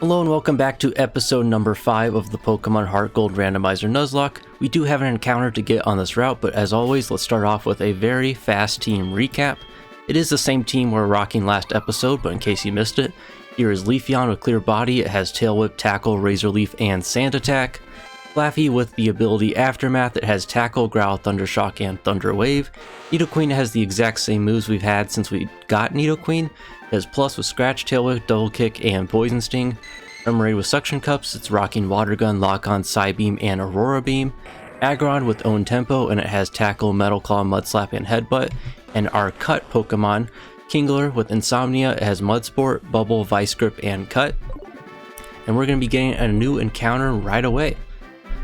Hello and welcome back to episode number 5 of the Pokemon HeartGold Randomizer Nuzlocke. We do have an encounter to get on this route, but as always, let's start off with a very fast team recap. It is the same team we were rocking last episode, but in case you missed it, here is Leafeon with Clear Body. It has Tail Whip, Tackle, Razor Leaf, and Sand Attack. Flaffy with the ability Aftermath. It has Tackle, Growl, Thunder Shock, and Thunder Wave. Nidoqueen has the exact same moves we've had since we got Nidoqueen. It has Plus with Scratch, Tail Whip, Double Kick, and Poison Sting. Remoraid with Suction Cups. It's rocking Water Gun, Lock On, Psybeam, and Aurora Beam. Aggron with Own Tempo, and it has Tackle, Metal Claw, Mud Slap, and Headbutt. And our Cut Pokemon, Kingler with Insomnia. It has Mud Sport, Bubble, Vice Grip, and Cut. And we're going to be getting a new encounter right away.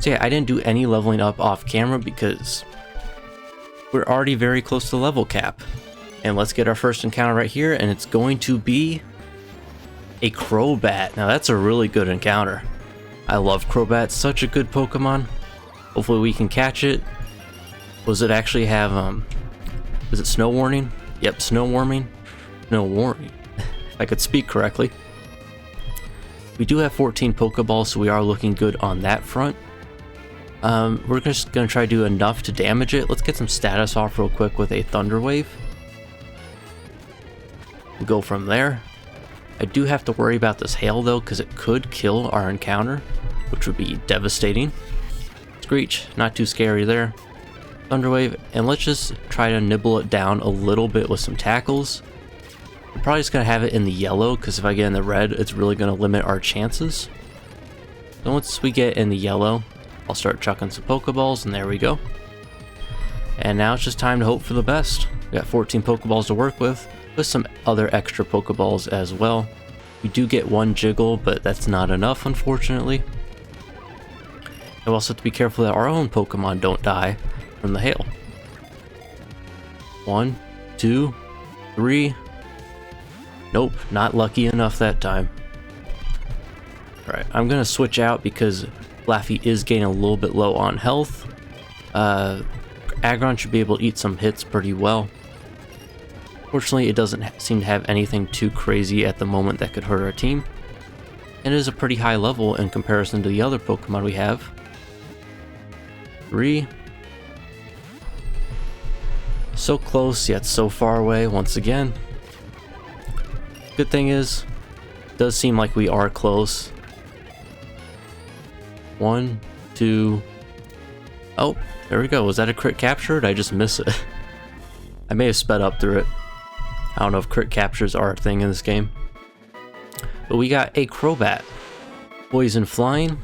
So yeah, I didn't do any leveling up off camera because we're already very close to the level cap. And let's get our first encounter right here, and it's going to be a Crobat. Now that's a really good encounter. I love Crobat, such a good Pokemon. Hopefully we can catch it. Does it actually have, is it Snow Warning? Yep, Snow Warning. Snow Warning, if I could speak correctly. We do have 14 Pokeballs, so we are looking good on that front. We're just going to try to do enough to damage it. Let's get some status off real quick with a Thunder Wave. We'll go from there. I do have to worry about this hail though, because it could kill our encounter, which would be devastating. Screech, not too scary there. Thunder Wave, and let's just try to nibble it down a little bit with some tackles. I'm probably just going to have it in the yellow, because if I get in the red, it's really going to limit our chances. So once we get in the yellow, I'll start chucking some Pokeballs, and there we go. And now it's just time to hope for the best. We got 14 Pokeballs to work with some other extra Pokeballs as well. We do get one Jiggle, but that's not enough, unfortunately. We also have to be careful that our own Pokemon don't die from the hail. 1, 2, 3. Nope, not lucky enough that time. Alright, I'm going to switch out because Flaffy is getting a little bit low on health. Aggron should be able to eat some hits pretty well. Fortunately, it doesn't seem to have anything too crazy at the moment that could hurt our team. And it is a pretty high level in comparison to the other Pokemon we have. 3. So close, yet so far away once again. Good thing is, it does seem like we are close. 1, 2. Oh, there we go. Was that a crit capture? Or did I just miss it? I may have sped up through it. I don't know if crit captures are a thing in this game. But we got a Crobat. Poison Flying.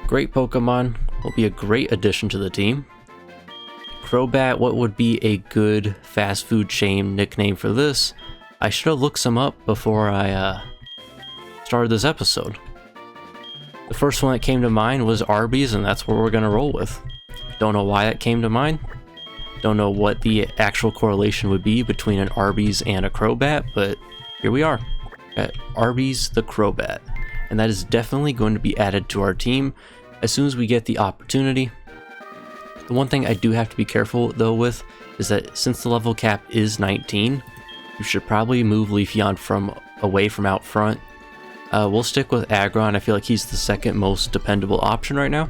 Great Pokemon. Will be a great addition to the team. Crobat, what would be a good fast food chain nickname for this? I should have looked some up before I started this episode. The first one that came to mind was Arby's, and that's what we're going to roll with. Don't know why that came to mind. Don't know what the actual correlation would be between an Arby's and a Crobat, but here we are at Arby's the Crobat. And that is definitely going to be added to our team as soon as we get the opportunity. The one thing I do have to be careful though with is that since the level cap is 19, you should probably move Leafeon away from out front. We'll stick with Aggron. I feel like he's the second most dependable option right now.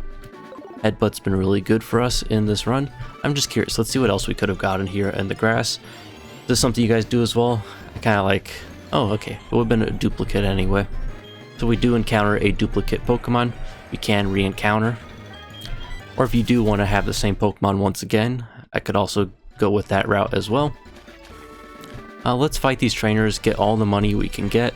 Headbutt's been really good for us in this run. I'm just curious. Let's see what else we could have gotten here in the grass. Is this something you guys do as well? I kind of like... Oh, okay. It would have been a duplicate anyway. So we do encounter a duplicate Pokemon. We can re-encounter. Or if you do want to have the same Pokemon once again, I could also go with that route as well. Let's fight these trainers, get all the money we can get.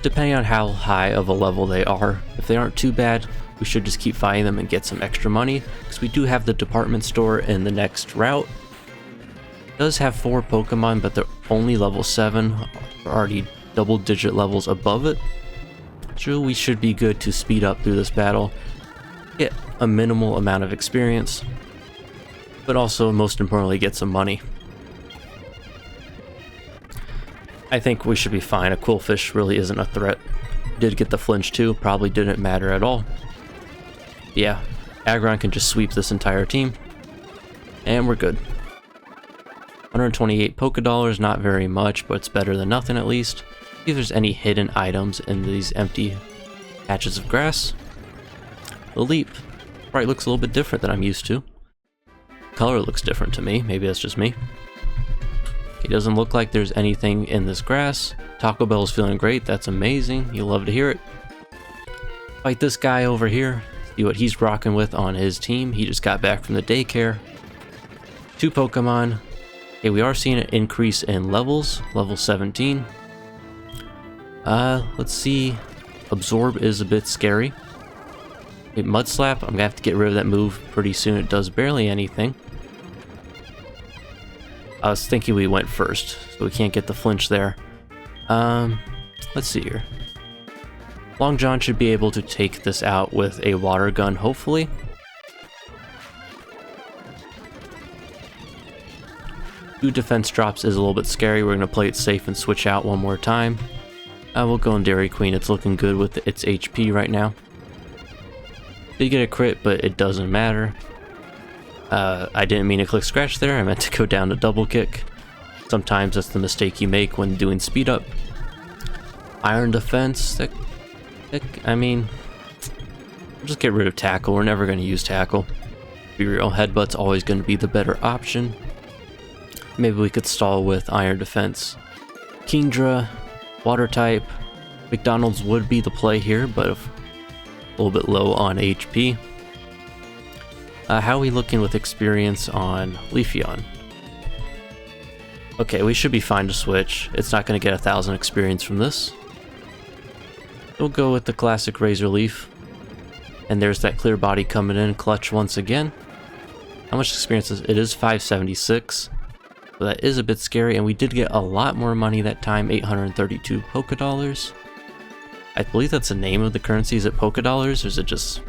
Depending on how high of a level they are. If they aren't too bad, we should just keep fighting them and get some extra money, because we do have the department store in the next route. It does have 4 Pokemon, but they're only level 7, already double-digit levels above it. So we should be good to speed up through this battle, get a minimal amount of experience, but also, most importantly, get some money. I think we should be fine. A Quillfish really isn't a threat. Did get the flinch too, probably didn't matter at all. Yeah, Aggron can just sweep this entire team. And we're good. 128 Poké Dollars, not very much, but it's better than nothing at least. See if there's any hidden items in these empty patches of grass. The leap. Right, looks a little bit different than I'm used to. Color looks different to me. Maybe that's just me. It doesn't look like there's anything in this grass. Taco Bell is feeling great. That's amazing. You love to hear it. Fight this guy over here. See what he's rocking with on his team. He just got back from the daycare. 2 Pokemon. Okay, we are seeing an increase in levels. Level 17. Let's see. Absorb is a bit scary. Okay, Mud Slap. I'm gonna have to get rid of that move pretty soon. It does barely anything. I was thinking we went first, so we can't get the flinch there. Let's see here. Long John should be able to take this out with a water gun, hopefully. Two defense drops is a little bit scary. We're going to play it safe and switch out one more time. We'll go in Dairy Queen. It's looking good with its HP right now. Did get a crit, but it doesn't matter. I didn't mean to click scratch there. I meant to go down to double kick. Sometimes that's the mistake you make when doing speed up. Iron defense. I mean, we'll just get rid of tackle. We're never going to use tackle. Be real, headbutt's always going to be the better option. Maybe we could stall with iron defense. Kingdra, water type. McDonald's would be the play here, but a little bit low on HP. How are we looking with experience on Leafeon? Okay, we should be fine to switch. It's not going to get 1,000 experience from this. We'll go with the classic Razor Leaf. And there's that clear body coming in, clutch once again. How much experience is it? It is 576. So that is a bit scary, and we did get a lot more money that time, 832 Poké Dollars. I believe that's the name of the currency. Is it Poké Dollars, or is it just,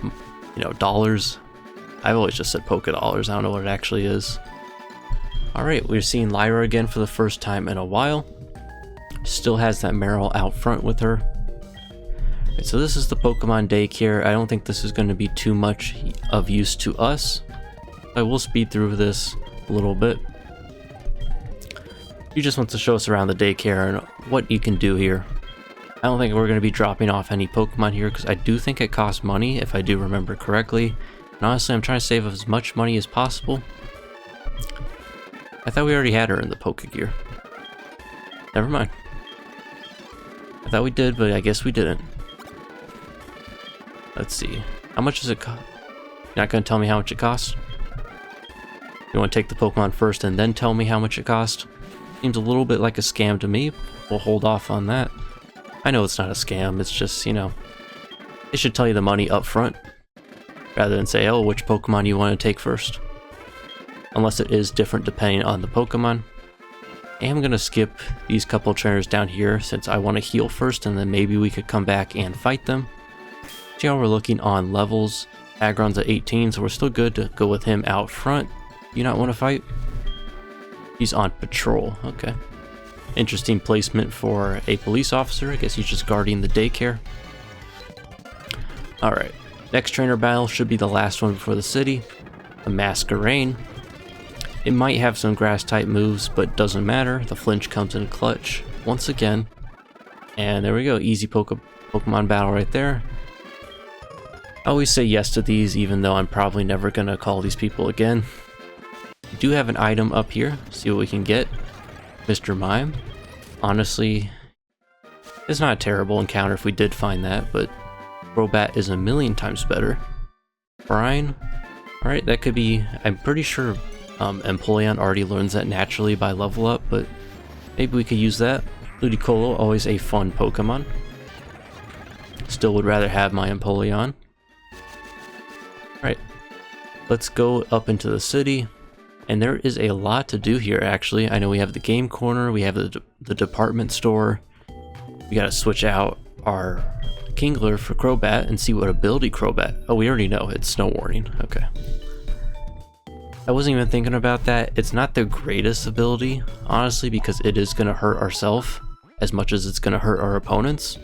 dollars? I've always just said Poké Dollars. I don't know what it actually is. Alright, we're seeing Lyra again for the first time in a while. Still has that Meryl out front with her. Right, so this is the Pokemon Daycare. I don't think this is going to be too much of use to us. I will speed through this a little bit. He just wants to show us around the daycare and what you can do here. I don't think we're going to be dropping off any Pokemon here because I do think it costs money, if I do remember correctly. And honestly, I'm trying to save as much money as possible. I thought we already had her in the Pokegear. Never mind. I thought we did, but I guess we didn't. Let's see. How much does it cost? You're not going to tell me how much it costs? You want to take the Pokemon first and then tell me how much it costs? Seems a little bit like a scam to me. We'll hold off on that. I know it's not a scam, it's just, they should tell you the money up front, rather than say, oh, which Pokemon you want to take first. Unless it is different depending on the Pokemon. I am going to skip these couple trainers down here since I want to heal first, and then maybe we could come back and fight them. See how we're looking on levels. Aggron's at 18, so we're still good to go with him out front. You not want to fight? He's on patrol, okay. Interesting placement for a police officer. I guess he's just guarding the daycare. Alright, next trainer battle should be the last one before the city. A Masquerain. It might have some grass type moves, but doesn't matter. The flinch comes in clutch once again. And there we go, easy Pokemon battle right there. I always say yes to these, even though I'm probably never going to call these people again. We do have an item up here, see what we can get. Mr. Mime. Honestly, it's not a terrible encounter if we did find that, but Crobat is a million times better. Brine. Alright, that could be, I'm pretty sure Empoleon already learns that naturally by level up, but maybe we could use that. Ludicolo, always a fun Pokemon. Still would rather have my Empoleon. Alright, let's go up into the city. And there is a lot to do here, actually. I know we have the game corner, we have the department store. We gotta switch out our Kingler for Crobat and see what ability Crobat... Oh, we already know, it's Snow Warning. Okay. I wasn't even thinking about that. It's not the greatest ability, honestly, because it is gonna hurt ourselves as much as it's gonna hurt our opponents.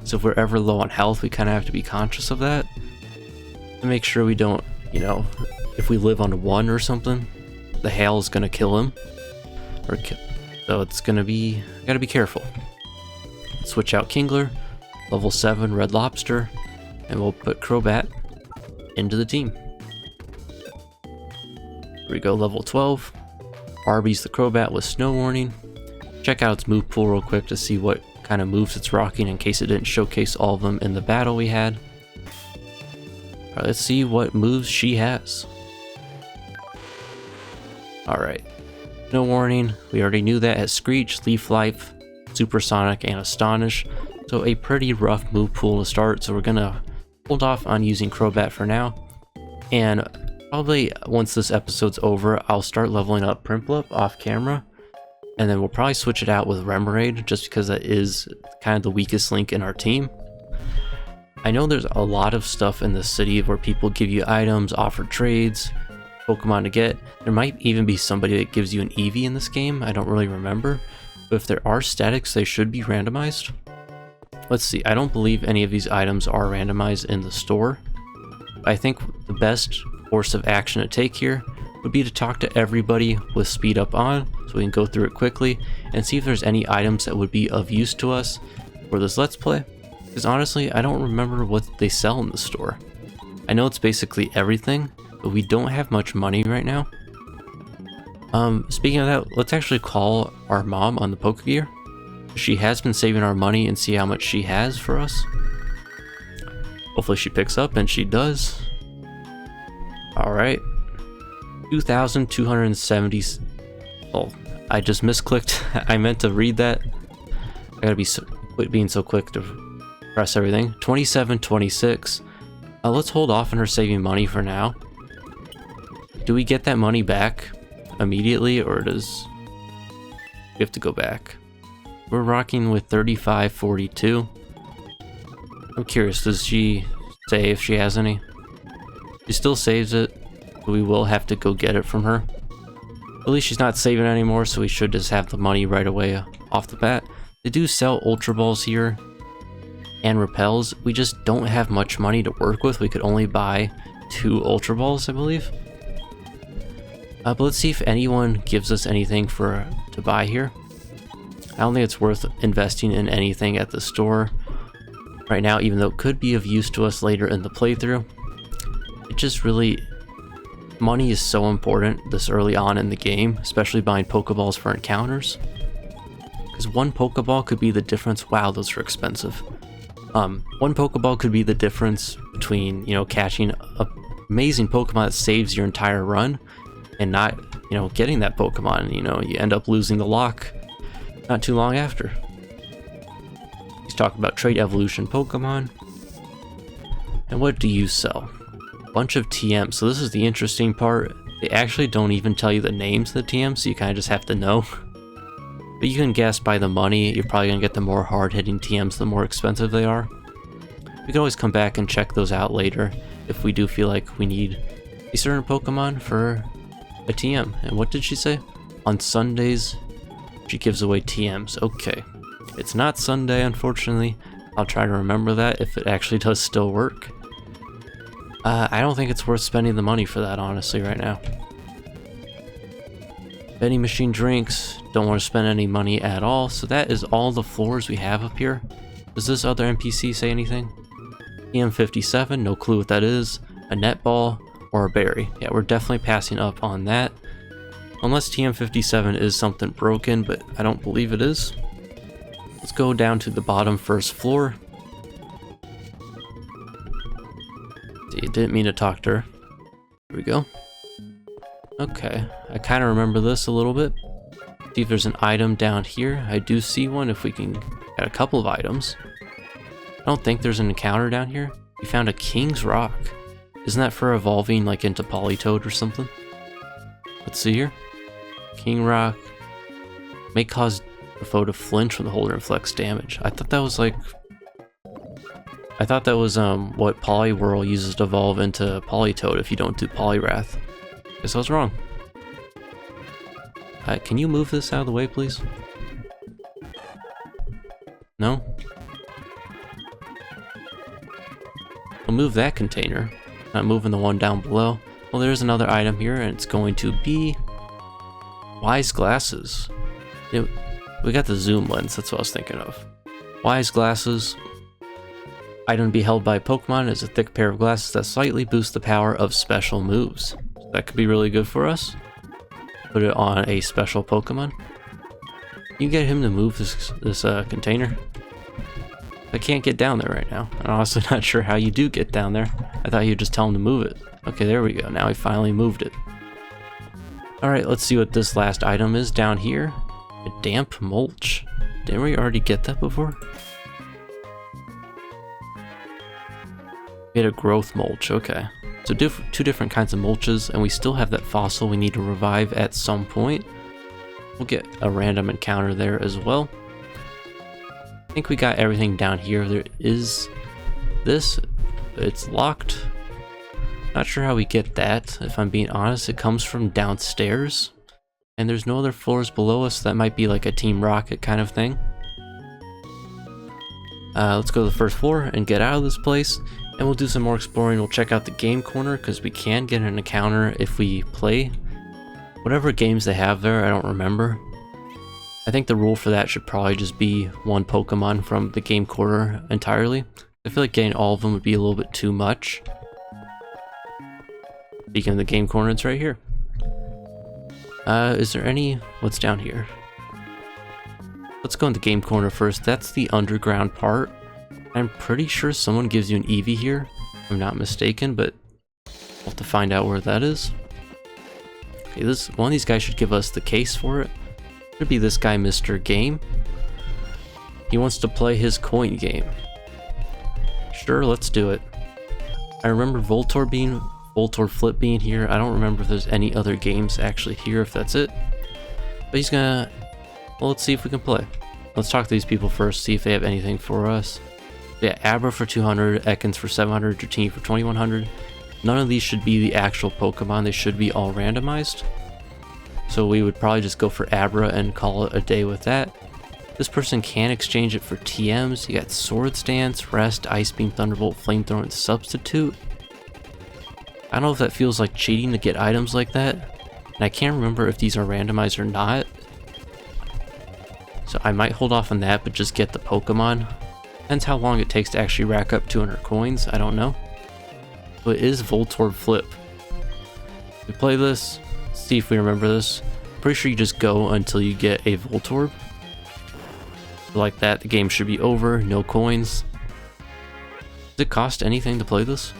So if we're ever low on health, we kind of have to be conscious of that. To make sure we don't, if we live on 1 or something, the hail is gonna kill him. So it's gonna be, gotta be careful. switch out Kingler, level 7 Red Lobster, and we'll put Crobat into the team. Here we go, level 12. Arby's the Crobat with Snow Warning. Check out its move pool real quick to see what kind of moves it's rocking in case it didn't showcase all of them in the battle we had. Alright, let's see what moves she has. Alright, Snow Warning, we already knew that, has Screech, Leaf Life, Supersonic, and Astonish. So a pretty rough move pool to start, so we're gonna hold off on using Crobat for now. And probably once this episode's over, I'll start leveling up Prinplup off camera. And then we'll probably switch it out with Remoraid, just because that is kind of the weakest link in our team. I know there's a lot of stuff in the city where people give you items, offer trades, Pokemon to get. There might even be somebody that gives you an Eevee in this game, I don't really remember. But if there are statics, they should be randomized. Let's see, I don't believe any of these items are randomized in the store. I think the best course of action to take here would be to talk to everybody with speed up on, so we can go through it quickly and see if there's any items that would be of use to us for this Let's Play. Because honestly, I don't remember what they sell in the store. I know it's basically everything, but we don't have much money right now. Speaking of that, let's actually call our mom on the Pokegear. She has been saving our money and see how much she has for us. Hopefully she picks up, and she does. Alright. 2,270. Oh, I just misclicked. I meant to read that. I gotta quit being so quick to press everything. 2726. Let's hold off on her saving money for now. Do we get that money back immediately, or does we have to go back? We're rocking with 3542. I'm curious, does she say if she has any? She still saves it, but we will have to go get it from her. At least she's not saving anymore, so we should just have the money right away off the bat. They do sell Ultra Balls here and Repels. We just don't have much money to work with. We could only buy 2 Ultra Balls, I believe. But let's see if anyone gives us anything to buy here. I don't think it's worth investing in anything at the store right now, even though it could be of use to us later in the playthrough. It just really... money is so important this early on in the game, especially buying Pokeballs for encounters. Because one Pokeball could be the difference. Wow, those are expensive. One Pokeball could be the difference between, you know, catching an amazing Pokemon that saves your entire run and not, you know, getting that Pokemon. You know, you end up losing the lock not too long after. He's talking about Trait Evolution Pokemon. And what do you sell? Bunch of TMs. So this is the interesting part. They actually don't even tell you the names of the TMs, so you kind of just have to know. But you can guess by the money, you're probably going to get the more hard-hitting TMs the more expensive they are. We can always come back and check those out later if we do feel like we need a certain Pokemon for a TM. And what did she say? On Sundays, she gives away TMs. Okay. It's not Sunday, unfortunately. I'll try to remember that if it actually does still work. I don't think it's worth spending the money for that, honestly, right now. Vending machine drinks, don't want to spend any money at all. So that is all the floors we have up here. Does this other NPC say anything? EM57, no clue what that is. A netball or a berry. Yeah, we're definitely passing up on that. Unless TM57 is something broken, but I don't believe it is. Let's go down to the bottom first floor. See, didn't mean to talk to her. Here we go. Okay, I kind of remember this a little bit. See if there's an item down here. I do see one if we can get a couple of items. I don't think there's an encounter down here. We found a King's Rock. Isn't that for evolving like into Politoed or something? Let's see here. King Rock may cause the foe to flinch when the holder inflicts damage. I thought that was like... I thought that was what Poliwhirl uses to evolve into Politoed if you don't do Poliwrath. Guess I was wrong. Can you move this out of the way, please? No? I'll move that container. Not moving the one down below. Well, there's another item here, and it's going to be... Wise Glasses. We got the zoom lens, that's what I was thinking of. Wise glasses. Item to be held by Pokemon is a thick pair of glasses that slightly boost the power of special moves. So that could be really good for us. Put it on a special Pokemon. You get him to move this container. I can't get down there right now. I'm honestly not sure how you do get down there. I thought you'd just tell him to move it. Okay, there we go. Now he finally moved it. Alright, let's see what this last item is down here. A damp mulch. Didn't we already get that before? We had a growth mulch, okay. So two different kinds of mulches, and we still have that fossil we need to revive at some point. We'll get a random encounter there as well. I think we got everything down here. There is this. It's locked. Not sure how we get that, if I'm being honest. It comes from downstairs, and there's no other floors below us. That might be like a Team Rocket kind of thing. Let's go to the first floor and get out of this place, and we'll do some more exploring. We'll check out the game corner, because we can get an encounter if we play whatever games they have there. I don't remember. I think the rule for that should probably just be one Pokemon from the game corner entirely. I feel like getting all of them would be a little bit too much. Speaking of the game corner, it's right here. Is there any... What's down here? Let's go in the game corner first. That's the underground part. I'm pretty sure someone gives you an Eevee here, if I'm not mistaken, but we'll have to find out where that is. Okay, one of these guys should give us the case for it. Could be this guy, Mr. Game. He wants to play his coin game. Sure, let's do it. I remember Voltorb Flip being here. I don't remember if there's any other games actually here, if that's it. But he's gonna... Well, let's see if we can play. Let's talk to these people first, see if they have anything for us. Yeah, Abra for 200, Ekans for 700, Dratini for 2100. None of these should be the actual Pokemon. They should be all randomized. So we would probably just go for Abra and call it a day with that. This person can exchange it for TMs. You got Swords Dance, Rest, Ice Beam, Thunderbolt, Flamethrower, and Substitute. I don't know if that feels like cheating to get items like that. And I can't remember if these are randomized or not. So I might hold off on that, but just get the Pokemon. Depends how long it takes to actually rack up 200 coins. I don't know. But it is Voltorb Flip. We play this. See if we remember this. Pretty sure you just go until you get a Voltorb. Like that, the game should be over. No coins. Does it cost anything to play this?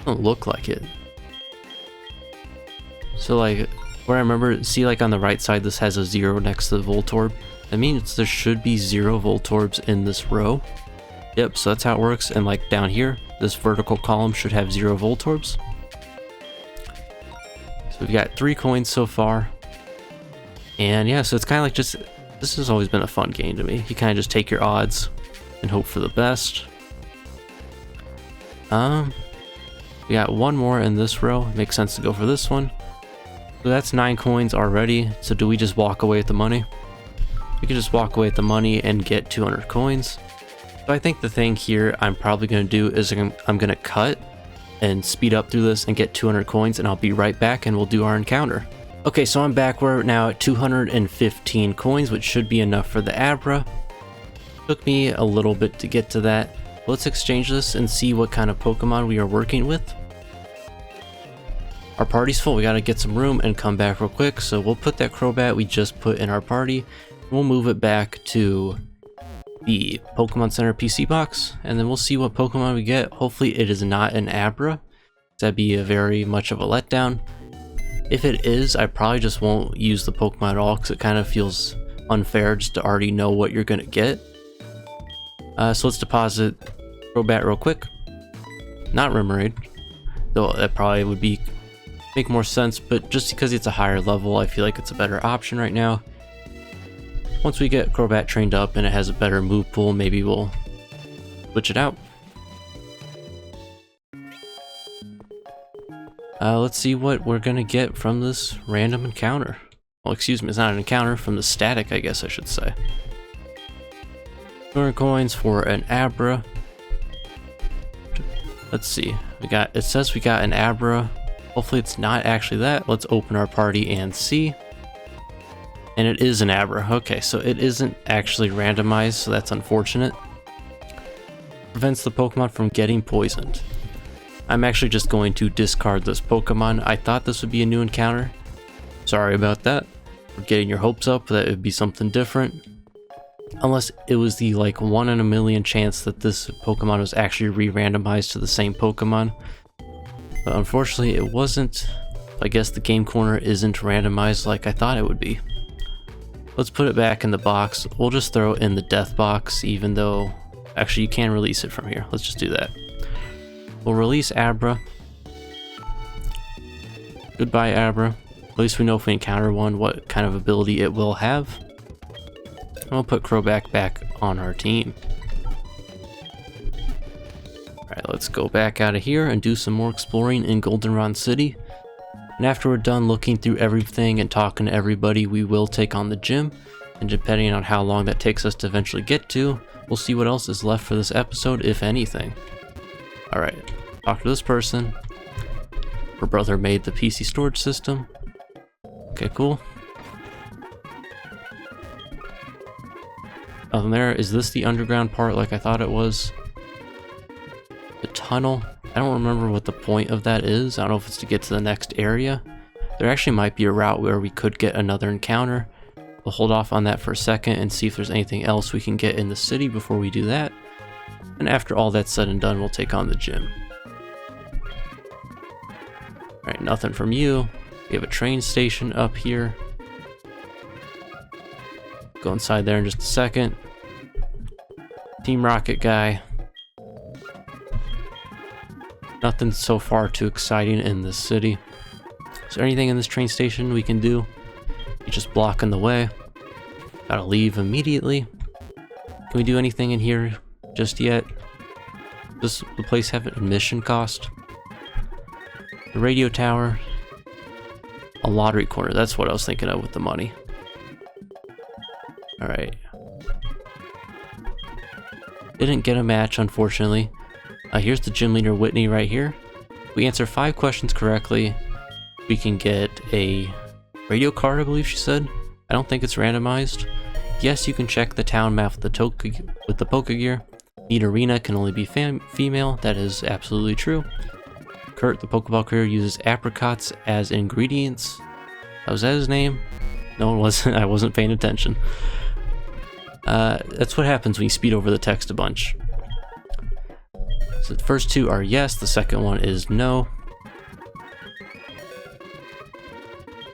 Don't look like it. So like, where I remember, see like on the right side this has a 0 next to the Voltorb. That means there should be 0 Voltorbs in this row. Yep, so that's how it works. And like down here, this vertical column should have 0 Voltorbs. So we've got 3 coins so far. And yeah, so it's kind of like just, this has always been a fun game to me. You kind of just take your odds and hope for the best. We got one more in this row. It makes sense to go for this one. So that's 9 coins already. So do we just walk away with the money? We can just walk away with the money and get 200 coins. So I think the thing here I'm probably going to do is I'm going to cut and speed up through this and get 200 coins, and I'll be right back and we'll do our encounter. Okay, so I'm back. We're now at 215 coins, which should be enough for the Abra. Took me a little bit to get to that. Let's exchange this and see what kind of Pokemon we are working with. Our party's full. We gotta get some room and come back real quick. So we'll put that Crobat we just put in our party. We'll move it back to the Pokemon Center PC box, and then we'll see what Pokemon we get. Hopefully it is not an Abra. That'd be a very much of a letdown. If it is, I probably just won't use the Pokemon at all, because it kind of feels unfair just to already know what you're gonna get. So let's deposit Crobat real quick. Not Remoraid, though that probably would make more sense, but just because it's a higher level, I feel like it's a better option right now. Once we get Crobat trained up and it has a better move pool, maybe we'll switch it out. Let's see what we're gonna get from this random encounter. Well, excuse me, it's not an encounter, from the static, I guess I should say. 200 coins for an Abra. Let's see. It says we got an Abra. Hopefully it's not actually that. Let's open our party and see. And it is an Abra. Okay, so it isn't actually randomized, so that's unfortunate. Prevents the Pokemon from getting poisoned. I'm actually just going to discard this Pokemon. I thought this would be a new encounter. Sorry about that. We're getting your hopes up that it would be something different. Unless it was the like 1 in a million chance that this Pokemon was actually re-randomized to the same Pokemon. But unfortunately it wasn't. I guess the game corner isn't randomized like I thought it would be. Let's put it back in the box. We'll just throw it in the death box, even though actually you can release it from here. Let's just do that. We'll release Abra. Goodbye, Abra. At least we know if we encounter one what kind of ability it will have. And we'll put Crobat back on our team. Alright, let's go back out of here and do some more exploring in Goldenrod City. And after we're done looking through everything and talking to everybody, we will take on the gym. And depending on how long that takes us to eventually get to, we'll see what else is left for this episode, if anything. Alright, talk to this person. Her brother made the PC storage system. Okay, cool. Other than there, is this the underground part like I thought it was? The tunnel? I don't remember what the point of that is. I don't know if it's to get to the next area. There actually might be a route where we could get another encounter. We'll hold off on that for a second and see if there's anything else we can get in the city before we do that. And after all that's said and done, we'll take on the gym. Alright, nothing from you. We have a train station up here. Go inside there in just a second. Team Rocket guy. Nothing so far too exciting in this city. Is there anything in this train station we can do? You're just blocking the way. Gotta leave immediately. Can we do anything in here just yet? Does the place have an admission cost? The radio tower. A lottery corner. That's what I was thinking of with the money. Alright. Didn't get a match, unfortunately. Here's the gym leader, Whitney, right here. If we answer 5 questions correctly, we can get a radio card, I believe she said. I don't think it's randomized. Yes, you can check the town map with the Pokegear. Need Arena can only be female. That is absolutely true. Kurt, the Pokeball career, uses apricots as ingredients. Was that his name? No, it wasn't. I wasn't paying attention. That's what happens when you speed over the text a bunch. So the first 2 are yes, the second one is no.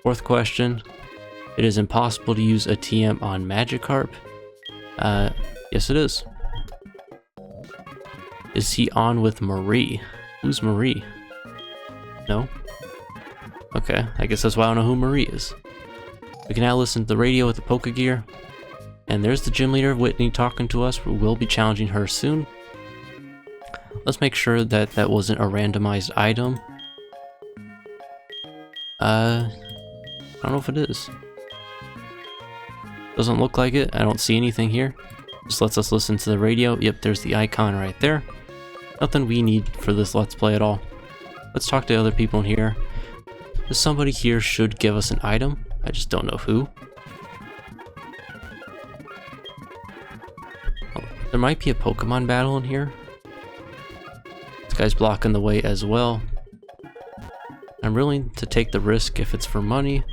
4th question. It is impossible to use a TM on Magikarp. Yes it is. Is he on with Marie? Who's Marie? No? Okay, I guess that's why I don't know who Marie is. We can now listen to the radio with the Pokegear. And there's the gym leader, Whitney, talking to us. We will be challenging her soon. Let's make sure that that wasn't a randomized item. I don't know if it is. Doesn't look like it. I don't see anything here. Just lets us listen to the radio. Yep, there's the icon right there. Nothing we need for this Let's Play at all. Let's talk to other people in here. Somebody here should give us an item. I just don't know who. Oh, there might be a Pokemon battle in here. This guy's blocking the way as well. I'm willing to take the risk if it's for money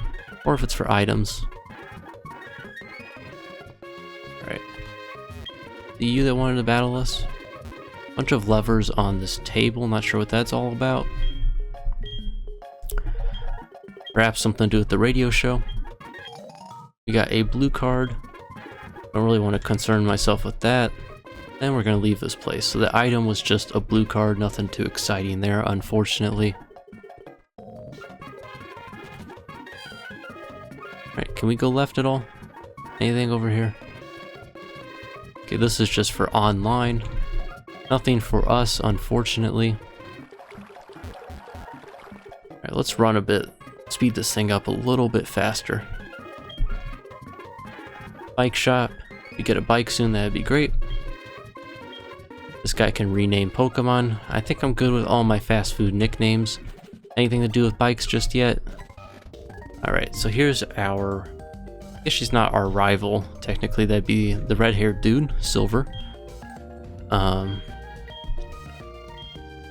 or if it's for items. Alright. The you that wanted to battle us? Bunch of levers on this table, not sure what that's all about. Perhaps something to do with the radio show. We got a blue card. Don't really want to concern myself with that. Then we're going to leave this place. So the item was just a blue card, nothing too exciting there, unfortunately. Alright, can we go left at all? Anything over here? Okay, this is just for online. Nothing for us, unfortunately. Alright, let's run a bit. Speed this thing up a little bit faster. Bike shop. If we get a bike soon, that'd be great. This guy can rename Pokemon. I think I'm good with all my fast food nicknames. Anything to do with bikes just yet? Alright, so here's our guess she's not our rival. Technically, that'd be the red-haired dude, Silver.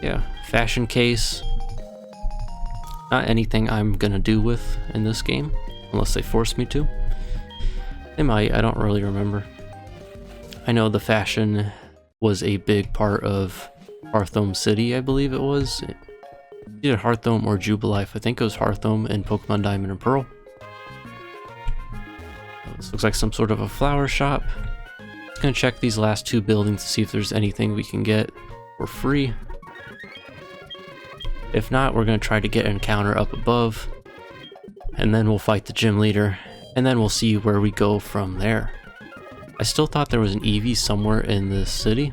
Yeah, fashion case. Not anything I'm gonna do with in this game, unless they force me to. They might, I don't really remember. I know the fashion was a big part of Hearthome City, I believe it was. Either Hearthome or Jubilife. I think it was Hearthome in Pokemon Diamond and Pearl. This looks like some sort of a flower shop. Just gonna check these last two buildings to see if there's anything we can get for free. If not, we're gonna try to get an encounter up above, and then we'll fight the gym leader, and then we'll see where we go from there. I still thought there was an Eevee somewhere in this city.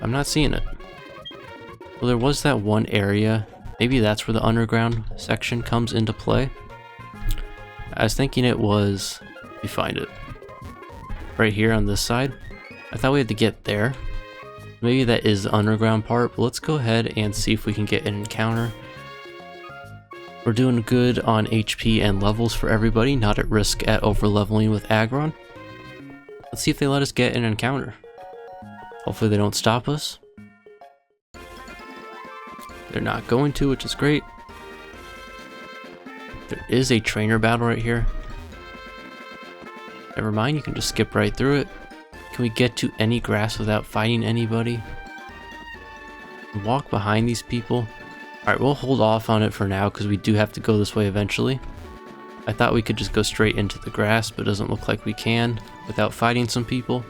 I'm not seeing it. Well, there was that one area. Maybe that's where the underground section comes into play. I was thinking it was, let me find it, right here on this side. I thought we had to get there. Maybe that is the underground part, but let's go ahead and see if we can get an encounter. We're doing good on HP and levels for everybody, not at risk at over-leveling with Aggron. Let's see if they let us get an encounter. Hopefully they don't stop us. They're not going to, which is great. There is a trainer battle right here. Never mind, you can just skip right through it. Can we get to any grass without fighting anybody? Walk behind these people. Alright, we'll hold off on it for now because we do have to go this way eventually. I thought we could just go straight into the grass, but it doesn't look like we can without fighting some people.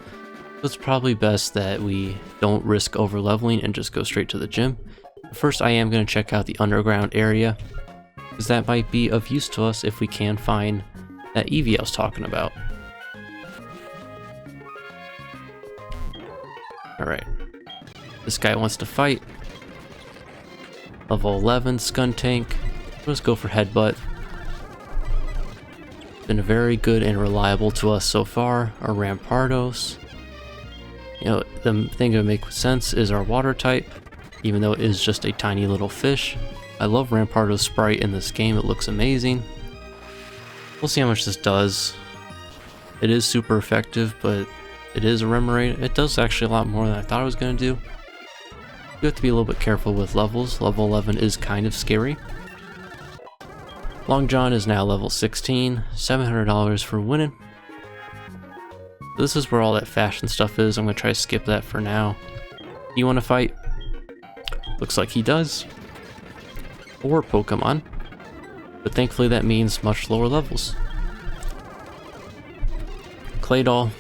So it's probably best that we don't risk over leveling and just go straight to the gym. But first, I am going to check out the underground area, because that might be of use to us if we can find that Eevee I was talking about. Alright, this guy wants to fight. Level 11 Skuntank. Let's go for Headbutt. Been very good and reliable to us so far. Our Rampardos. You know, the thing that makes sense is our water type, even though it is just a tiny little fish. I love Rampardo's sprite in this game, it looks amazing. We'll see how much this does. It is super effective, but it is a Remoraid. It does actually a lot more than I thought it was going to do. You have to be a little bit careful with levels. Level 11 is kind of scary. Long John is now level 16, $700 for winning. This is where all that fashion stuff is. I'm going to try to skip that for now. You want to fight? Looks like he does. Or Pokemon. But thankfully that means much lower levels. Claydol.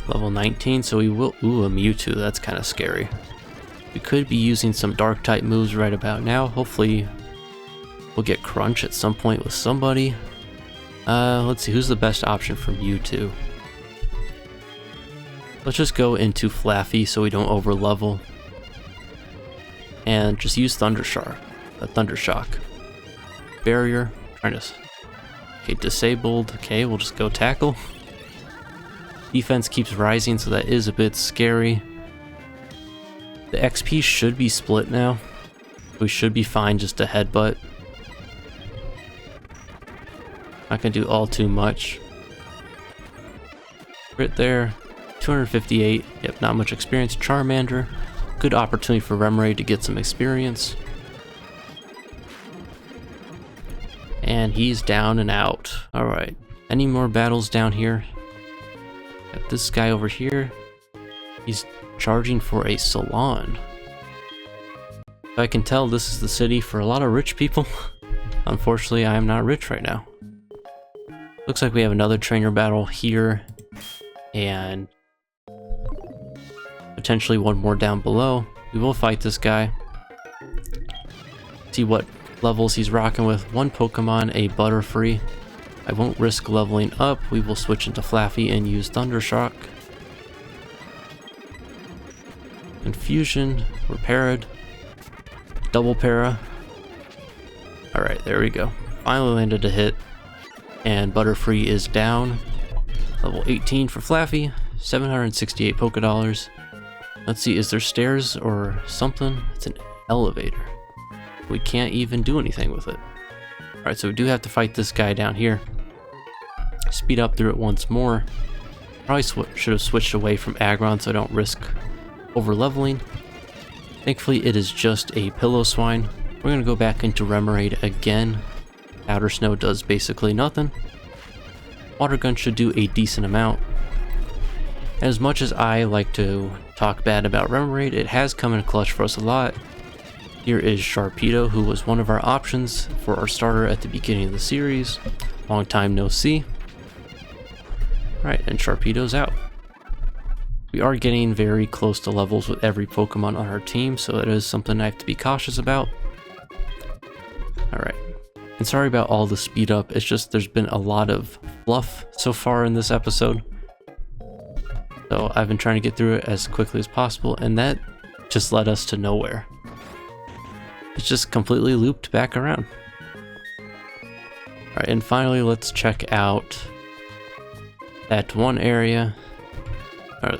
Level 19, so we will... Ooh, a Mewtwo, that's kind of scary. We could be using some Dark-type moves right about now. Hopefully we'll get Crunch at some point with somebody. Let's see, who's the best option for Mewtwo? Let's just go into Flaffy so we don't over-level. And just use Thundershock. Barrier. Trying to... Okay, disabled. Okay, we'll just go Tackle. Defense keeps rising, so that is a bit scary. The XP should be split now. We should be fine just to Headbutt. Not gonna do all too much. Right there. 258. Yep, not much experience. Charmander. Good opportunity for Remoraid to get some experience. And he's down and out. Alright. Any more battles down here? Got this guy over here. He's charging for a salon. I can tell this is the city for a lot of rich people. Unfortunately, I am not rich right now. Looks like we have another trainer battle here. And potentially one more down below. We will fight this guy. See what levels he's rocking with. One Pokemon, a Butterfree. I won't risk leveling up. We will switch into Flaffy and use Thundershock. Confusion, Repaired. Double Para. Alright, there we go. Finally landed a hit. And Butterfree is down. Level 18 for Flaffy. 768 Pokédollars. Let's see, is there stairs or something? It's an elevator. We can't even do anything with it. Alright, so we do have to fight this guy down here. Speed up through it once more. Probably should have switched away from Aggron so I don't risk over leveling. Thankfully it is just a pillow swine. We're going to go back into Remoraid again. Outer Snow does basically nothing. Water Gun should do a decent amount. As much as I like to talk bad about Remoraid, it has come in clutch for us a lot. Here is Sharpedo, who was one of our options for our starter at the beginning of the series. Long time no see. Right, and Sharpedo's out. We are getting very close to levels with every Pokemon on our team, so that is something I have to be cautious about. Alright, and sorry about all the speed up, it's just there's been a lot of fluff so far in this episode. So I've been trying to get through it as quickly as possible, and that just led us to nowhere. It's just completely looped back around. Alright, and finally let's check out that one area. Or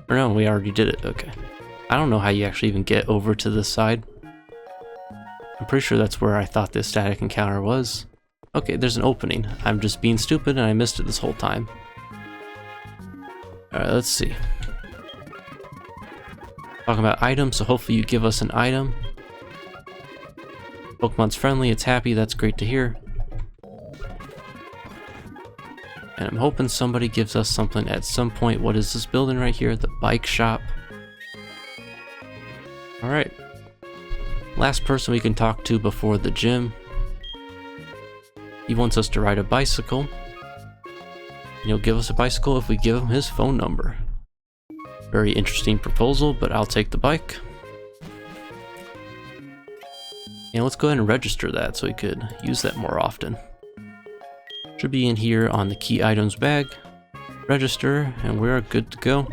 no, we already did it, okay. I don't know how you actually even get over to this side. I'm pretty sure that's where I thought this static encounter was. Okay, there's an opening. I'm just being stupid and I missed it this whole time. Alright, let's see. Talking about items, so hopefully you give us an item. Pokemon's friendly, it's happy, that's great to hear. And I'm hoping somebody gives us something at some point. What is this building right here? The bike shop. Alright. Last person we can talk to before the gym. He wants us to ride a bicycle. And he'll give us a bicycle if we give him his phone number. Very interesting proposal, but I'll take the bike. And let's go ahead and register that so we could use that more often. Should be in here on the key items bag. Register, and we're good to go.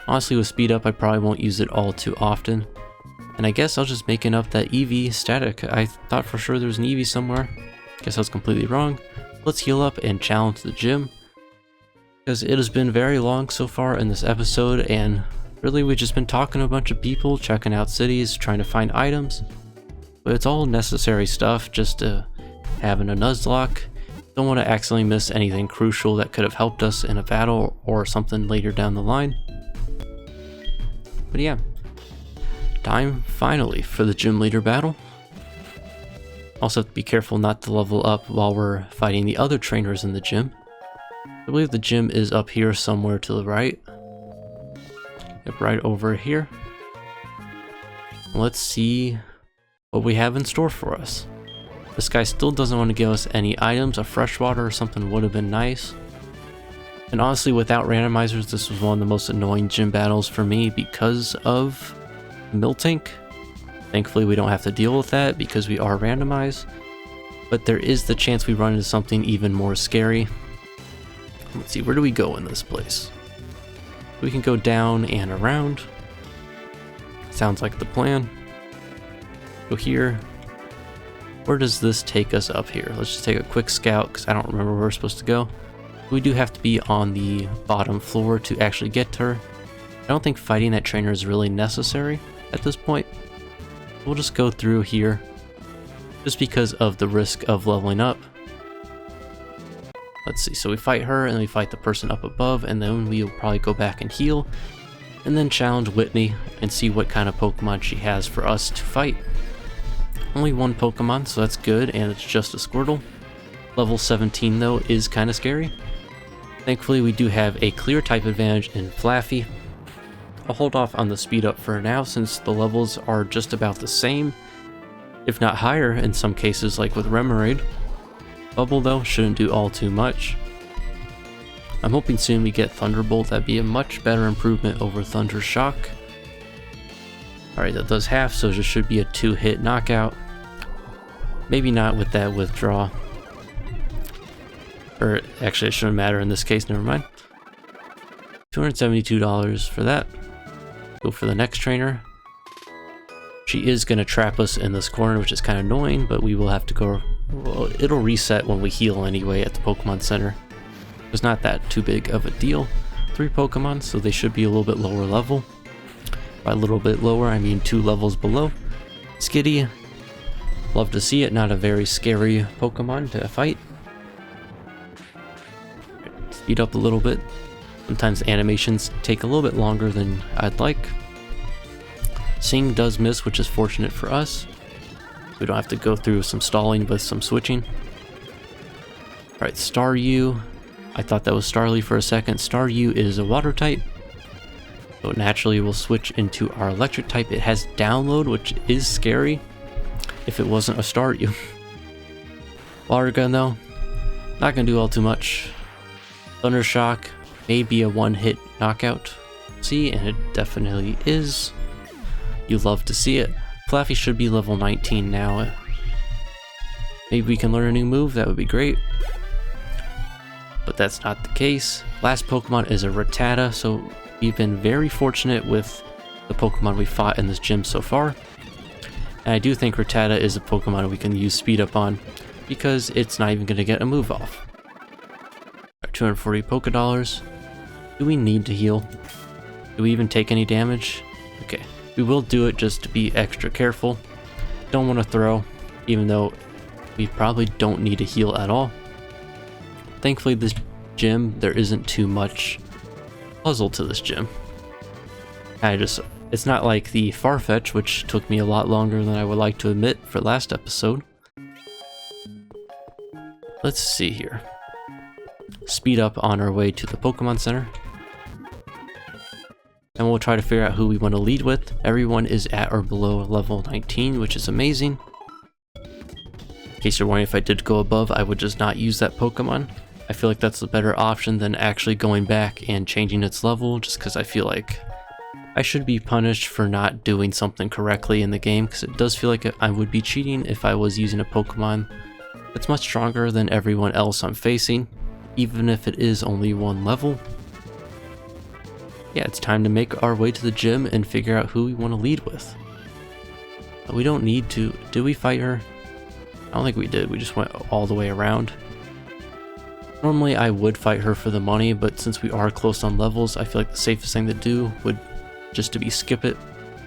Honestly, with speed up, I probably won't use it all too often. And I guess I'll just making up that EV static. I thought for sure there was an EV somewhere. Guess I was completely wrong. Let's heal up and challenge the gym. Because it has been very long so far in this episode, and really we've just been talking to a bunch of people, checking out cities, trying to find items. But it's all necessary stuff just to having a Nuzlocke. Don't want to accidentally miss anything crucial that could have helped us in a battle or something later down the line. But yeah, time finally for the gym leader battle. Also have to be careful not to level up while we're fighting the other trainers in the gym. I believe the gym is up here somewhere to the right. Yep, right over here. Let's see what we have in store for us. This guy still doesn't want to give us any items. A freshwater or something would have been nice. And honestly, without randomizers, this was one of the most annoying gym battles for me because of Miltank. Thankfully, we don't have to deal with that because we are randomized. But there is the chance we run into something even more scary. Let's see, where do we go in this place? We can go down and around. Sounds like the plan. Go here. Where does this take us up here? Let's just take a quick scout because I don't remember where we're supposed to go. We do have to be on the bottom floor to actually get to her. I don't think fighting that trainer is really necessary at this point. We'll just go through here just because of the risk of leveling up. Let's see, so we fight her and then we fight the person up above, and then we'll probably go back and heal and then challenge Whitney and see what kind of Pokemon she has for us to fight. Only one Pokemon, so that's good, and it's just a Squirtle. Level 17 though is kind of scary. Thankfully we do have a clear type advantage in Flaffy. I'll hold off on the speed up for now since the levels are just about the same, if not higher in some cases like with Remoraid. Bubble though shouldn't do all too much. I'm hoping soon we get Thunderbolt. That'd be a much better improvement over Thunder Shock. Alright, that does half, so it just should be a 2-hit knockout. Maybe not with that withdraw. Or actually it shouldn't matter in this case, never mind. $272 for that. Go for the next trainer. She is going to trap us in this corner, which is kind of annoying, but we will have to go. Well, it'll reset when we heal anyway at the Pokemon Center. It's not that too big of a deal. 3 Pokemon, so they should be a little bit lower level. By a little bit lower, I mean 2 levels below. Skitty, love to see it, not a very scary Pokemon to fight. Speed up a little bit. Sometimes animations take a little bit longer than I'd like. Sing does miss, which is fortunate for us. We don't have to go through some stalling with some switching. Alright, Staryu. I thought that was Starly for a second. Staryu is a water type. So naturally we'll switch into our electric type. It has download, which is scary if it wasn't a Staryu. Water gun though, not gonna do all too much. Thunder Shock may be a one-hit knockout. See, and it definitely is. You love to see it. Flaffy should be level 19 now. Maybe we can learn a new move, that would be great. But that's not the case. Last Pokemon is a Rattata, so we've been very fortunate with the Pokemon we fought in this gym so far. And I do think Rattata is a Pokemon we can use speed up on because it's not even going to get a move off. 240 Pokédollars. Do we need to heal? Do we even take any damage? Okay, we will do it just to be extra careful. Don't want to throw, even though we probably don't need to heal at all. Thankfully this gym, there isn't too much puzzle to this gym. It's not like the Farfetch, which took me a lot longer than I would like to admit for last episode. Let's see here. Speed up on our way to the Pokemon Center. And we'll try to figure out who we want to lead with. Everyone is at or below level 19, which is amazing. In case you're wondering, if I did go above, I would just not use that Pokemon. I feel like that's a better option than actually going back and changing its level, just because I feel like I should be punished for not doing something correctly in the game, because it does feel like I would be cheating if I was using a Pokemon that's much stronger than everyone else I'm facing, even if it is only one level. Yeah, it's time to make our way to the gym and figure out who we want to lead with. We don't need to... Did we fight her? I don't think we did. We just went all the way around. Normally I would fight her for the money, but since we are close on levels, I feel like the safest thing to do would just to be skip it.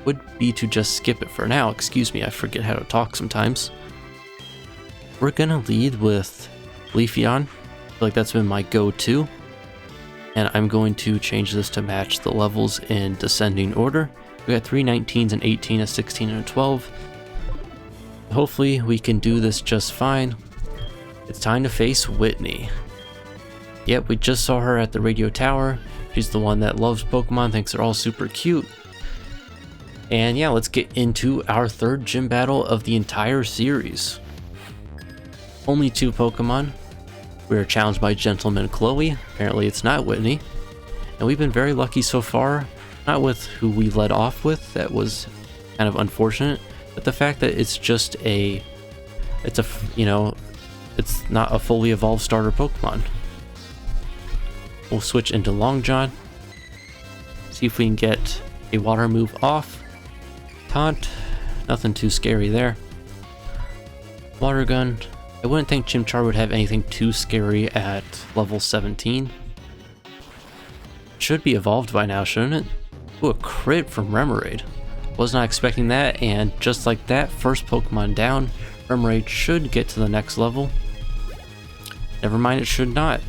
Would be to just skip it for now. Excuse me, I forget how to talk sometimes. We're gonna lead with Leafeon. I feel like that's been my go-to. And I'm going to change this to match the levels in descending order. We got 3 19s, an 18, a 16, and a 12. Hopefully we can do this just fine. It's time to face Whitney. Yep, we just saw her at the radio tower. She's the one that loves Pokemon, thinks they're all super cute. And yeah, let's get into our third gym battle of the entire series. Only 2 Pokemon. We are challenged by Gentleman Chloe. Apparently it's not Whitney. And we've been very lucky so far, not with who we led off with, that was kind of unfortunate, but the fact that it's just it's not a fully evolved starter Pokemon. We'll switch into Long John. See if we can get a water move off. Taunt, nothing too scary there. Water Gun. I wouldn't think Chimchar would have anything too scary at level 17. Should be evolved by now, shouldn't it? Ooh, a crit from Remoraid. Was not expecting that, and just like that, first Pokemon down. Remoraid should get to the next level. Never mind, it should not.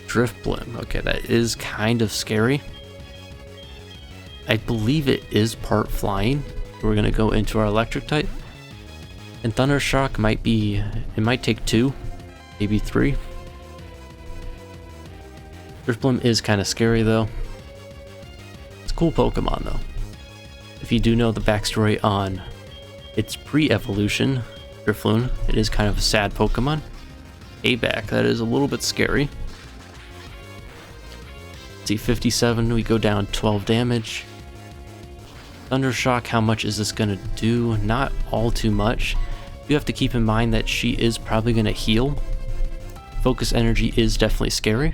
Drifblim. Okay, that is kind of scary. I believe it is part flying. We're going to go into our electric type. And Thunder Shock might take 2, maybe 3. Drifblim is kind of scary though. It's a cool Pokemon though. If you do know the backstory on its pre-evolution, Drifloon, it is kind of a sad Pokemon. A-back, that is a little bit scary. Let's see, 57, we go down 12 damage. Thunder Shock, how much is this going to do? Not all too much. You have to keep in mind that she is probably going to heal. Focus Energy is definitely scary.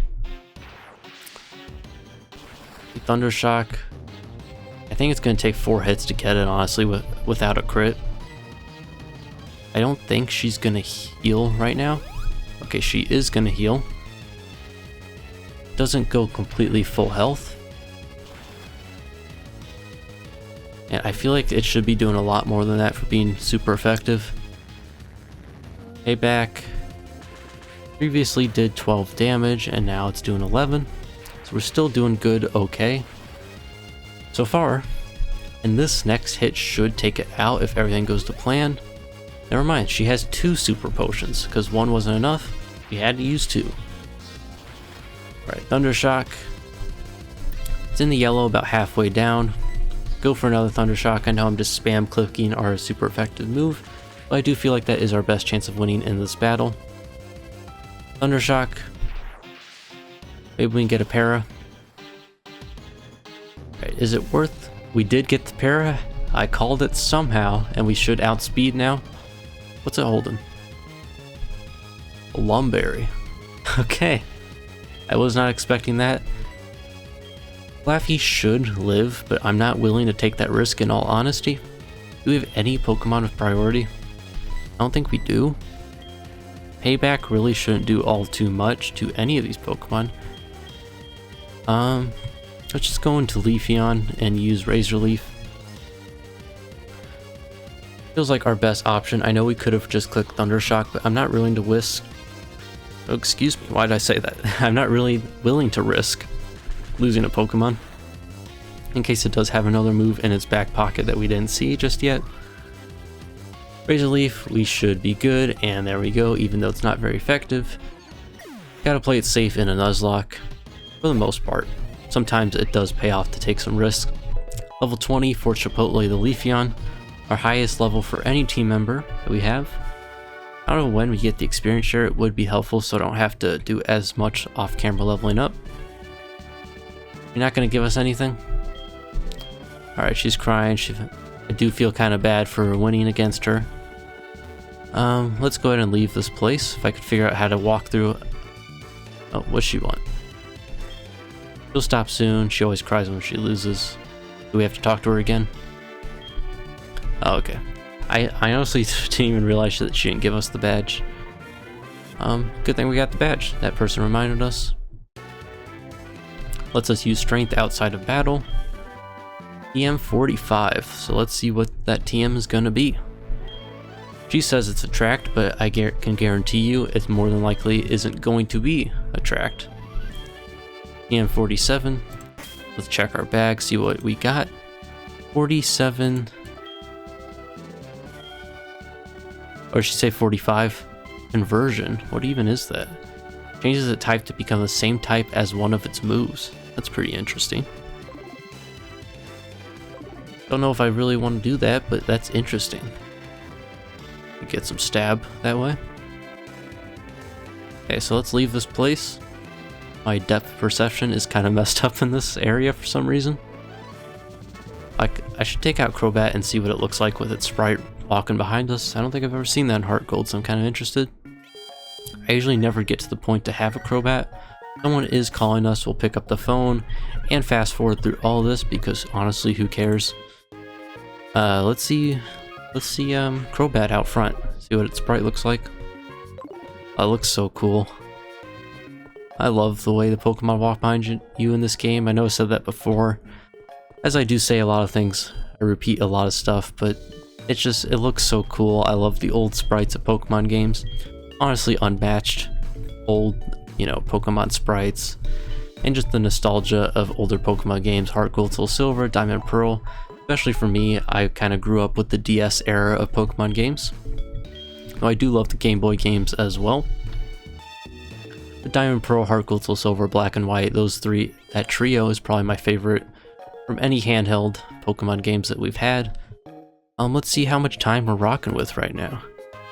Thunder Shock, I think it's going to take 4 hits to get it, honestly, without a crit. I don't think she's going to heal right now. Okay, she is going to heal. Doesn't go completely full health. And I feel like it should be doing a lot more than that for being super effective. Payback previously did 12 damage and now it's doing 11. So we're still doing good, okay. So far, and this next hit should take it out if everything goes to plan. Never mind, she has 2 super potions because 1 wasn't enough. We had to use 2. Alright, Thundershock. It's in the yellow about halfway down. Go for another Thundershock. I know I'm just spam clicking our super effective move, but I do feel like that is our best chance of winning in this battle. Thundershock. Maybe we can get a para. Alright, is it worth? We did get the para. I called it somehow, and we should outspeed now. What's it holding? A Lumberry. Okay. I was not expecting that. Laffy should live, but I'm not willing to take that risk in all honesty. Do we have any Pokemon of priority? I don't think we do. Payback really shouldn't do all too much to any of these Pokemon. Let's just go into Leafeon and use Razor Leaf. Feels like our best option. I know we could have just clicked Thundershock, but I'm not willing to risk. Oh, excuse me, why did I say that? I'm not really willing to risk losing a Pokemon in case it does have another move in its back pocket that we didn't see just yet. Razor Leaf, we should be good, and there we go, even though it's not very effective. Gotta play it safe in a Nuzlocke, for the most part. Sometimes it does pay off to take some risks. Level 20 for Chipotle the Leafeon, our highest level for any team member that we have. I don't know when we get the experience share, it would be helpful so I don't have to do as much off-camera leveling up. You're not going to give us anything? Alright, she's crying. I do feel kind of bad for winning against her. Let's go ahead and leave this place. If I could figure out how to walk through... Oh, what's she want? She'll stop soon. She always cries when she loses. Do we have to talk to her again? Oh, okay. I honestly didn't even realize that she didn't give us the badge. Good thing we got the badge. That person reminded us. Lets us use strength outside of battle. TM 45, so let's see what that TM is gonna be. She says it's attract, but I can guarantee you it more than likely isn't going to be attract. TM 47, let's check our bag, see what we got. 47, or should say 45. Conversion, what even is that? Changes the type to become the same type as one of its moves. That's pretty interesting. Don't know if I really want to do that, but that's interesting. Get some stab that way. Okay, so let's leave this place. My depth perception is kind of messed up in this area for some reason. I should take out Crobat and see what it looks like with its sprite walking behind us. I don't think I've ever seen that in HeartGold, so I'm kind of interested. I usually never get to the point to have a Crobat. Someone is calling us, we'll pick up the phone and fast forward through all this because honestly, who cares? Let's see Crobat out front. See what its sprite looks like. Oh, it looks so cool. I love the way the Pokemon walk behind you in this game. I know I said that before. As I do say a lot of things, I repeat a lot of stuff, but it looks so cool. I love the old sprites of Pokemon games. Honestly unmatched. Old, Pokemon sprites. And just the nostalgia of older Pokemon games. Heart Gold, Soul Silver, Diamond Pearl. Especially for me, I kind of grew up with the DS era of Pokemon games. Though I do love the Game Boy games as well. The Diamond Pearl, Heart Gold, Soul Silver, Black and White, those three, that trio is probably my favorite from any handheld Pokemon games that we've had. Let's see how much time we're rocking with right now.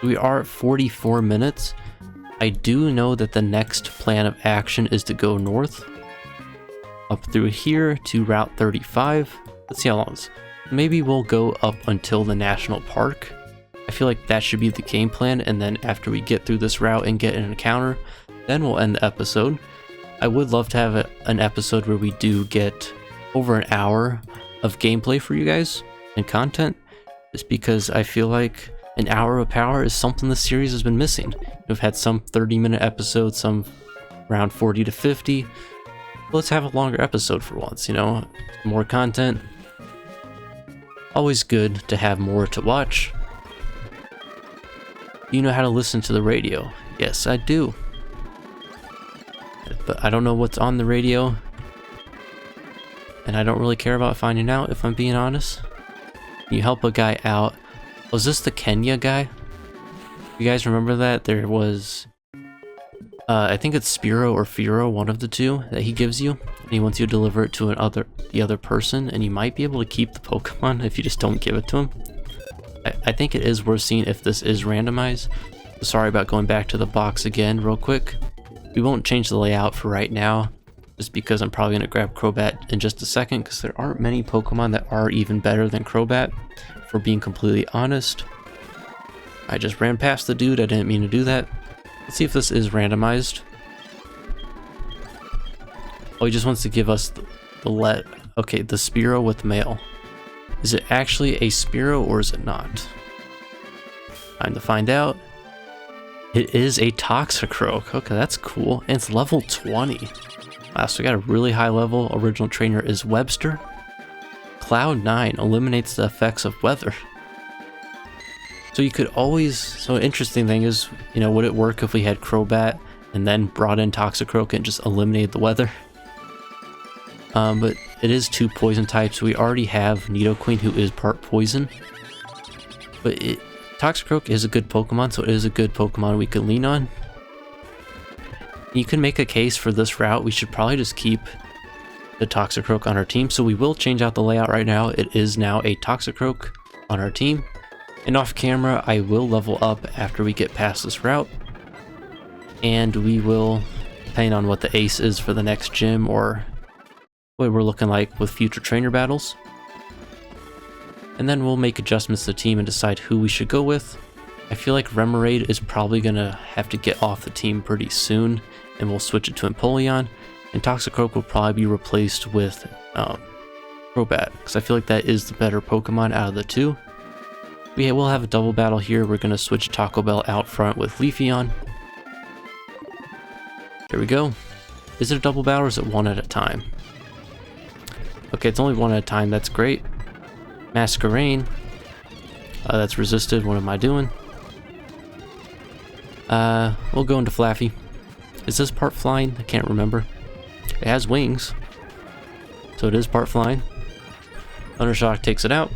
We are at 44 minutes. I do know that the next plan of action is to go north. Up through here to Route 35. Let's see how long it is. Maybe we'll go up until the national park. I feel like that should be the game plan, and then after we get through this route and get an encounter, then we'll end the episode. I would love to have an episode where we do get over an hour of gameplay for you guys and content, just because I feel like an hour of power is something the series has been missing. We've had some 30-minute episodes, some around 40 to 50. Let's have a longer episode for once, more content. Always good to have more to watch. You know how to listen to the radio? Yes, I do. But I don't know what's on the radio. And I don't really care about finding out, if I'm being honest. You help a guy out. Was this the Kenya guy? You guys remember that? There was... I think it's Spiro or Firo, one of the two, that he gives you. And he wants you to deliver it to the other person, and you might be able to keep the Pokemon if you just don't give it to him. I think it is worth seeing if this is randomized. Sorry about going back to the box again real quick. We won't change the layout for right now, just because I'm probably going to grab Crobat in just a second, because there aren't many Pokemon that are even better than Crobat, if we're being completely honest. I just ran past the dude, I didn't mean to do that. Let's see if this is randomized. Oh, he just wants to give us okay, the Spiro with mail. Is it actually a Spiro or is it not? Time to find out. It is a Toxicroak. Okay, that's cool. And it's level 20. Wow, so we got a really high level. Original trainer is Webster. Cloud 9 eliminates the effects of weather. So you could always... So an interesting thing is, you know, would it work if we had Crobat and then brought in Toxicroak and just eliminated the weather? But it is 2 poison types. We already have Nidoqueen, who is part poison. But Toxicroak is a good Pokemon, so it is a good Pokemon we can lean on. You can make a case for this route. We should probably just keep the Toxicroak on our team. So we will change out the layout right now. It is now a Toxicroak on our team. And off camera, I will level up after we get past this route. And we will, depending on what the ace is for the next gym or what we're looking like with future trainer battles. And then we'll make adjustments to the team and decide who we should go with. I feel like Remoraid is probably going to have to get off the team pretty soon, and we'll switch it to Empoleon. And Toxicroak will probably be replaced with Crobat, because I feel like that is the better Pokemon out of the two. We will have a double battle here. We're going to switch Taco Bell out front with Leafeon. There we go. Is it a double battle or is it one at a time? Okay, it's only one at a time. That's great. Masquerain. That's resisted. What am I doing? We'll go into Flaffy. Is this part flying? I can't remember. It has wings, so it is part flying. Thundershock takes it out.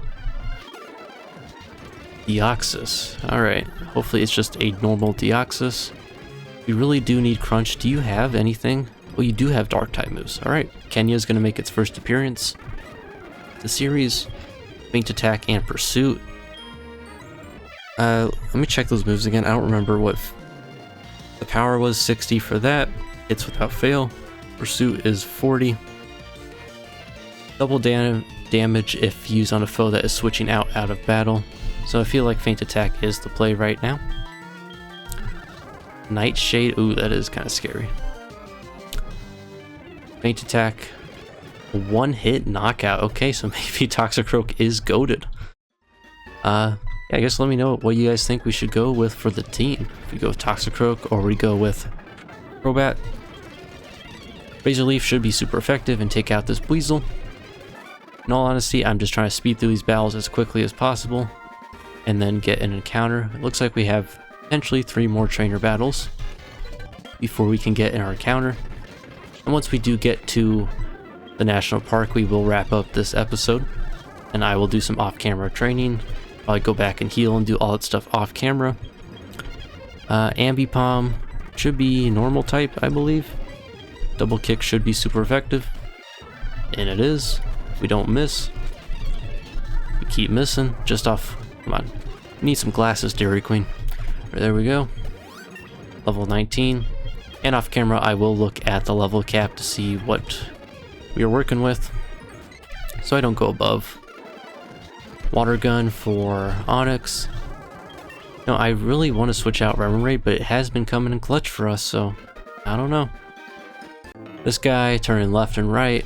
Deoxys. Alright, hopefully it's just a normal Deoxys. We really do need Crunch. Do you have anything? Well, you do have Dark-type moves. Alright, Kenya's going to make its first appearance. The series, Faint Attack and Pursuit. Let me check those moves again. I don't remember what the power was. 60 for that. Hits without fail. Pursuit is 40. Double damage if used on a foe that is switching out of battle. So I feel like Faint Attack is the play right now. Nightshade. Ooh, that is kind of scary. Faint Attack. One hit knockout. Okay, so maybe Toxicroak is goated. Yeah, I guess let me know what you guys think we should go with for the team. If we go with Toxicroak or we go with Crobat. Razor Leaf should be super effective and take out this Weasel. In all honesty, I'm just trying to speed through these battles as quickly as possible and then get an encounter. It looks like we have potentially 3 more trainer battles before we can get in our encounter. And once we do get to the national park, we will wrap up this episode and I will do some off-camera training. Probably go back and heal and do all that stuff off camera. Ambipom should be normal type, I believe. Double kick should be super effective. And it is. We don't miss. We keep missing. Just off. Come on. Need some glasses, Dairy Queen. There we go. Level 19. And off camera, I will look at the level cap to see what we are working with, so I don't go above. Water Gun for Onyx. No, I really want to switch out Remoraid, but it has been coming in clutch for us, so I don't know. This guy turning left and right.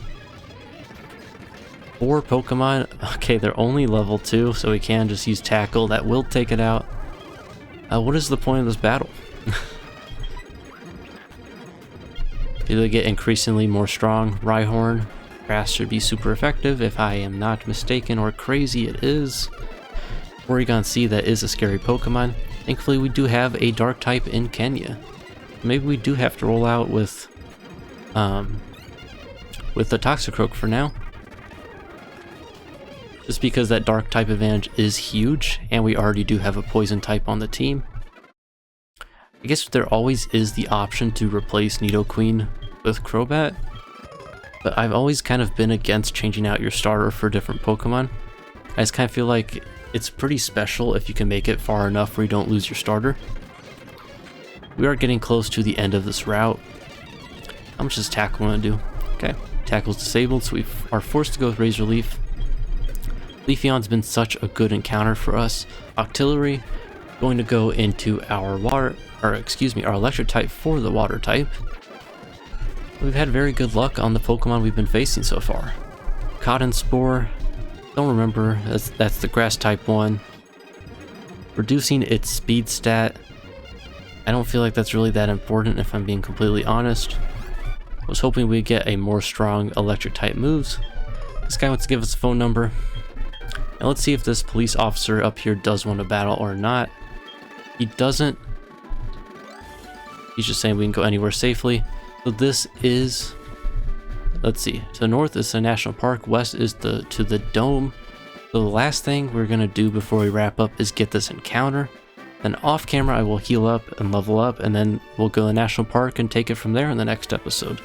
4 Pokemon. Okay, they're only level 2, so we can just use Tackle. That will take it out. What is the point of this battle? Do they get increasingly more strong? Rhyhorn. Grass should be super effective if I am not mistaken, or crazy it is. Porygon C, that is a scary Pokemon. Thankfully we do have a dark type in Kenya. Maybe we do have to roll out with the Toxicroak for now. Just because that dark type advantage is huge, and we already do have a poison type on the team. I guess there always is the option to replace Nidoqueen with Crobat, but I've always kind of been against changing out your starter for different Pokemon. I just kind of feel like it's pretty special if you can make it far enough where you don't lose your starter. We are getting close to the end of this route. How much does Tackle want to do? Okay, Tackle's disabled, so we are forced to go with Razor Leaf. Leafeon's been such a good encounter for us. Octillery going to go into our our electric type for the water type. We've had very good luck on the Pokemon we've been facing so far. Cotton Spore, don't remember, that's the grass type one. Reducing its speed stat, I don't feel like that's really that important if I'm being completely honest. I was hoping we'd get a more strong electric type moves. This guy wants to give us a phone number. And let's see if this police officer up here does want to battle or not. He doesn't. He's just saying we can go anywhere safely. So this is, let's see, to the north is the national park, west is to the dome. So the last thing we're gonna do before we wrap up is get this encounter. Then off camera I will heal up and level up, and then we'll go to the national park and take it from there in the next episode.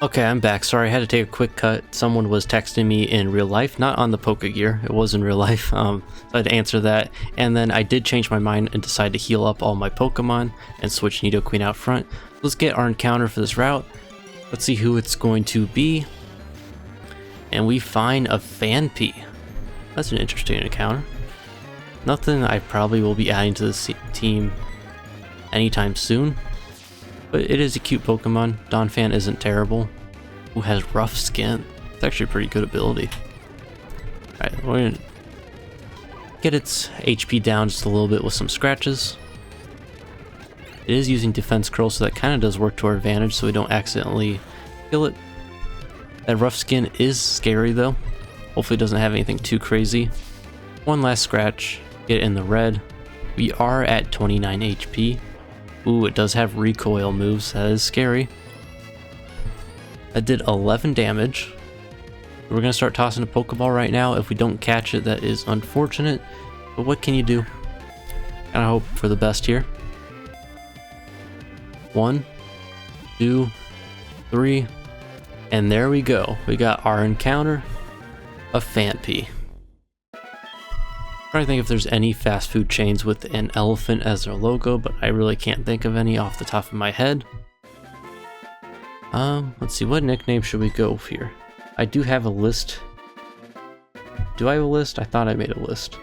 Okay, I'm back. Sorry, I had to take a quick cut. Someone was texting me in real life, not on the Pokegear. It was in real life, so I had to answer that. And then I did change my mind and decide to heal up all my Pokemon and switch Nidoqueen out front. Let's get our encounter for this route. Let's see who it's going to be. And we find a Phanpy. That's an interesting encounter. Nothing I probably will be adding to this team anytime soon. But it is a cute Pokemon. Donphan isn't terrible. Who has rough skin. It's actually a pretty good ability. Alright, we're gonna get its HP down just a little bit with some scratches. It is using Defense Curl, so that kind of does work to our advantage so we don't accidentally kill it. That rough skin is scary though. Hopefully it doesn't have anything too crazy. One last scratch. Get it in the red. We are at 29 HP. Ooh, it does have recoil moves. That is scary. That did 11 damage. We're going to start tossing a Pokeball right now. If we don't catch it, that is unfortunate. But what can you do? Kind of hope for the best here. 1, 2, 3, and there we go. We got our encounter, a Phanpy. Trying to think if there's any fast food chains with an elephant as their logo, but I really can't think of any off the top of my head. Let's see, what nickname should we go here? I do have a list. Do I have a list? I thought I made a list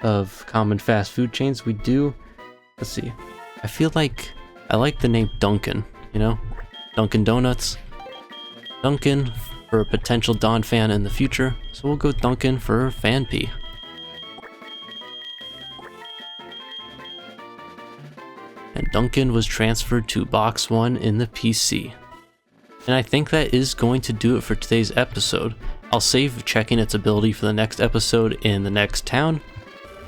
of common fast food chains. We do. Let's see. I feel like I like the name Dunkin', you know? Dunkin' Donuts. Dunkin' for a potential Donphan in the future, so we'll go Dunkin' for Phanpy. And Duncan was transferred to Box 1 in the PC. And I think that is going to do it for today's episode. I'll save checking its ability for the next episode in the next town.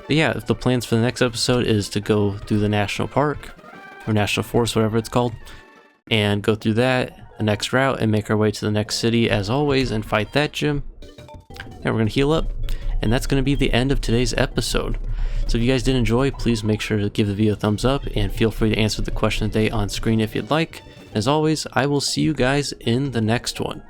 But yeah, if the plans for the next episode is to go through the national park, or national forest, whatever it's called, and go through that, the next route, and make our way to the next city as always and fight that gym. And we're going to heal up. And that's going to be the end of today's episode. So if you guys did enjoy, please make sure to give the video a thumbs up and feel free to answer the question of the day on screen if you'd like. As always, I will see you guys in the next one.